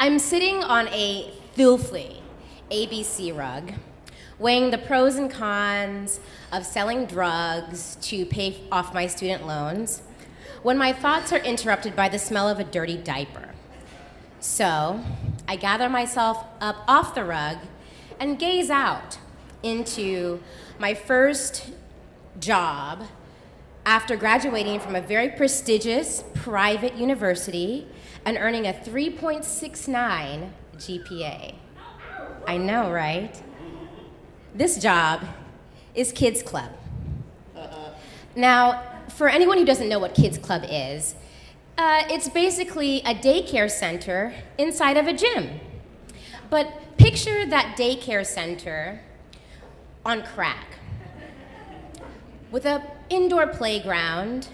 I'm sitting on a filthy ABC rug, weighing the pros and cons of selling drugs to pay off my student loans, when my thoughts are interrupted by the smell of a dirty diaper. So, I gather myself up off the rug and gaze out into my first job after graduating from a very prestigious private university and earning a 3.69 GPA. I know, right? This job is Kids Club. Now, for anyone who doesn't know what Kids Club is, it's basically a daycare center inside of a gym. But picture that daycare center on crack, with an indoor playground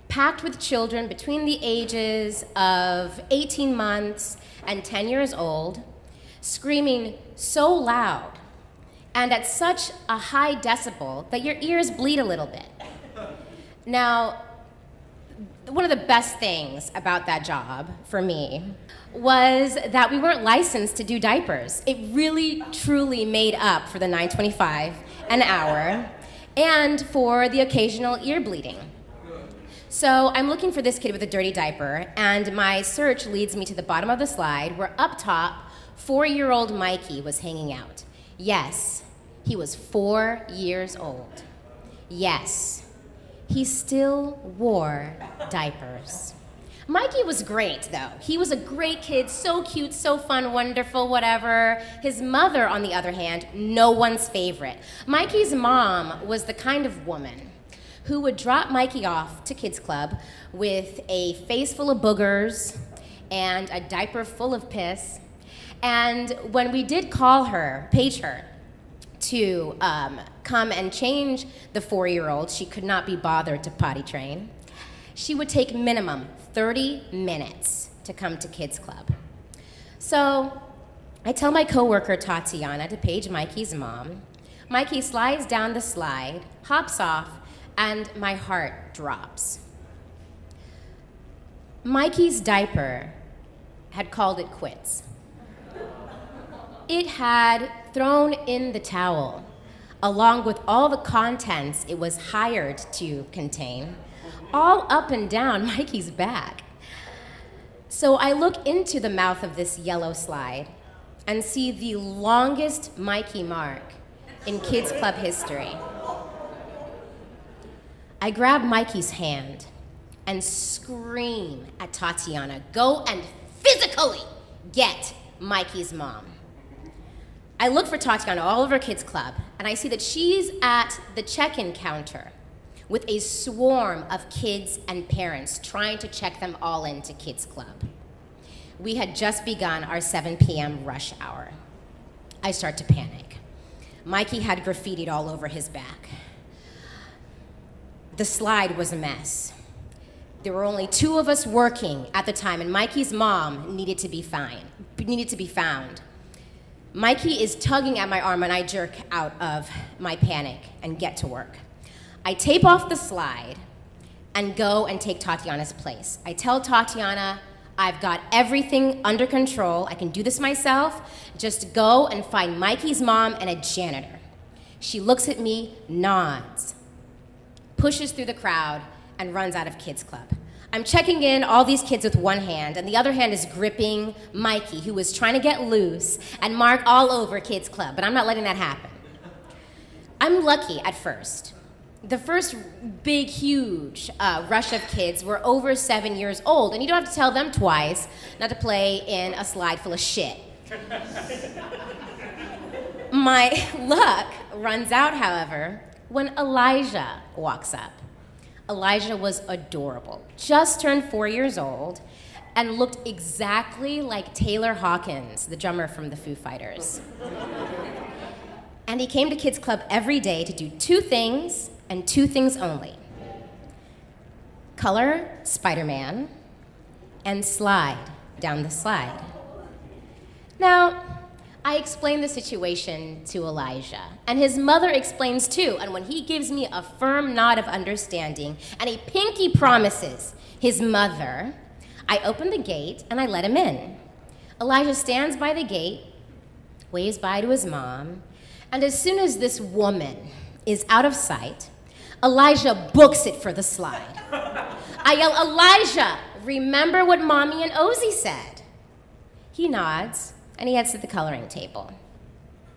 packed with children between the ages of 18 months and 10 years old, screaming so loud and at such a high decibel that your ears bleed a little bit. Now, one of the best things about that job for me was that we weren't licensed to do diapers. It really, truly made up for the $9.25 an hour and for the occasional ear bleeding. So I'm looking for this kid with a dirty diaper, and my search leads me to the bottom of the slide where up top, 4-year-old Mikey was hanging out. Yes, he was 4 years old. Yes, he still wore diapers. Mikey was great, though. He was a great kid, so cute, so fun, wonderful, whatever. His mother, on the other hand, no one's favorite. Mikey's mom was the kind of woman who would drop Mikey off to Kids Club with a face full of boogers and a diaper full of piss. And when we did call her, page her, to come and change the 4-year-old, she could not be bothered to potty train. She would take minimum 30 minutes to come to Kids Club. So I tell my coworker Tatiana to page Mikey's mom. Mikey slides down the slide, hops off, and my heart drops. Mikey's diaper had called it quits. It had thrown in the towel, along with all the contents it was hired to contain, all up and down Mikey's back. So I look into the mouth of this yellow slide and see the longest Mikey mark in Kids Club history. I grab Mikey's hand and scream at Tatiana, "Go and physically get Mikey's mom." I look for Tatiana all over Kids Club, and I see that she's at the check-in counter with a swarm of kids and parents trying to check them all into Kids Club. We had just begun our 7 p.m. rush hour. I start to panic. Mikey had graffitied all over his back. The slide was a mess. There were only 2 of us working at the time, and Mikey's mom needed to be found. Mikey is tugging at my arm, and I jerk out of my panic and get to work. I tape off the slide and go and take Tatiana's place. I tell Tatiana, "I've got everything under control. I can do this myself. Just go and find Mikey's mom and a janitor." She looks at me, nods, pushes through the crowd, and runs out of Kids Club. I'm checking in all these kids with one hand, and the other hand is gripping Mikey, who was trying to get loose and mark all over Kids Club, but I'm not letting that happen. I'm lucky at first. The first big, huge rush of kids were over 7 years old, and you don't have to tell them twice not to play in a slide full of shit. My luck runs out, however, when Elijah walks up. Elijah was adorable, just turned 4 years old, and looked exactly like Taylor Hawkins, the drummer from the Foo Fighters. And he came to Kids Club every day to do 2 things, and 2 things only: color Spider-Man and slide down the slide. Now, I explain the situation to Elijah, and his mother explains too, and when he gives me a firm nod of understanding and a pinky promises his mother, I open the gate and I let him in. Elijah stands by the gate, waves bye to his mom, and as soon as this woman is out of sight, Elijah books it for the slide. I yell, Elijah, remember what Mommy and Ozzy said? He nods, and he heads to the coloring table.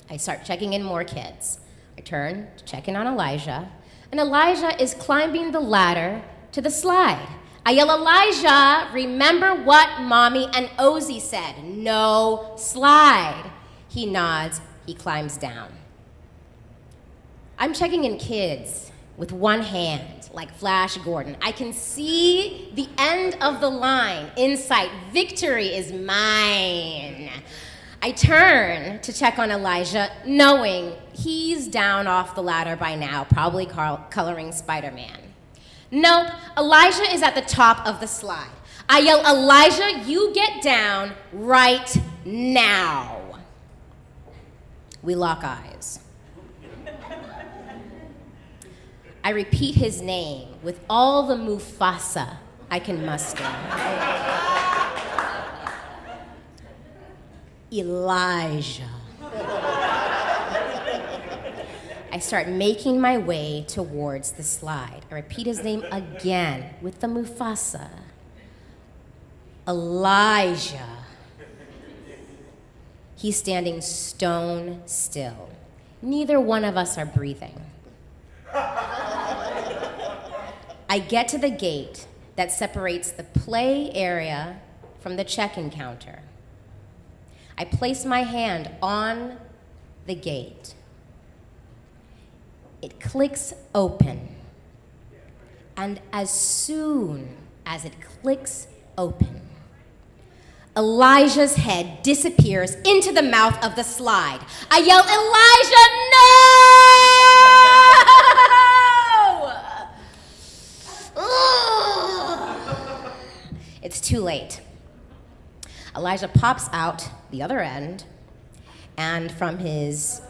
I start checking in more kids. I turn to check in on Elijah, and Elijah is climbing the ladder to the slide. I yell, Elijah, remember what Mommy and Ozzy said? No slide. He nods, he climbs down. I'm checking in kids with one hand, like Flash Gordon. I can see the end of the line in sight. Victory is mine. I turn to check on Elijah, knowing he's down off the ladder by now, probably coloring Spider-Man. Nope, Elijah is at the top of the slide. I yell, Elijah, you get down right now. We lock eyes. I repeat his name with all the Mufasa I can muster. Elijah. I start making my way towards the slide. I repeat his name again with the Mufasa. Elijah. He's standing stone still. Neither one of us are breathing. I get to the gate that separates the play area from the check-in counter. I place my hand on the gate. It clicks open. And as soon as it clicks open, Elijah's head disappears into the mouth of the slide. I yell, Elijah, no! It's too late. Elijah pops out the other end, and from his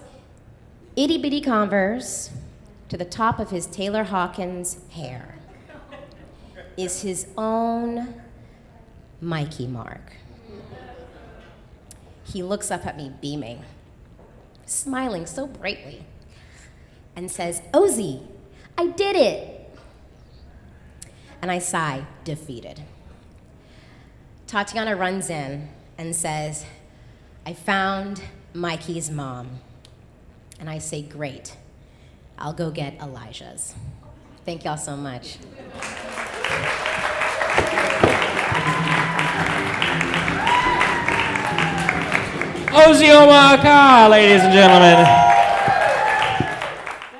itty-bitty Converse to the top of his Taylor Hawkins hair is his own Mikey mark. He looks up at me beaming, smiling so brightly, and says, Ozzy, I did it. And I sigh, defeated. Tatiana runs in and says, I found Mikey's mom. And I say, great, I'll go get Elijah's. Thank y'all so much. Ozioma Akagha, ladies and gentlemen.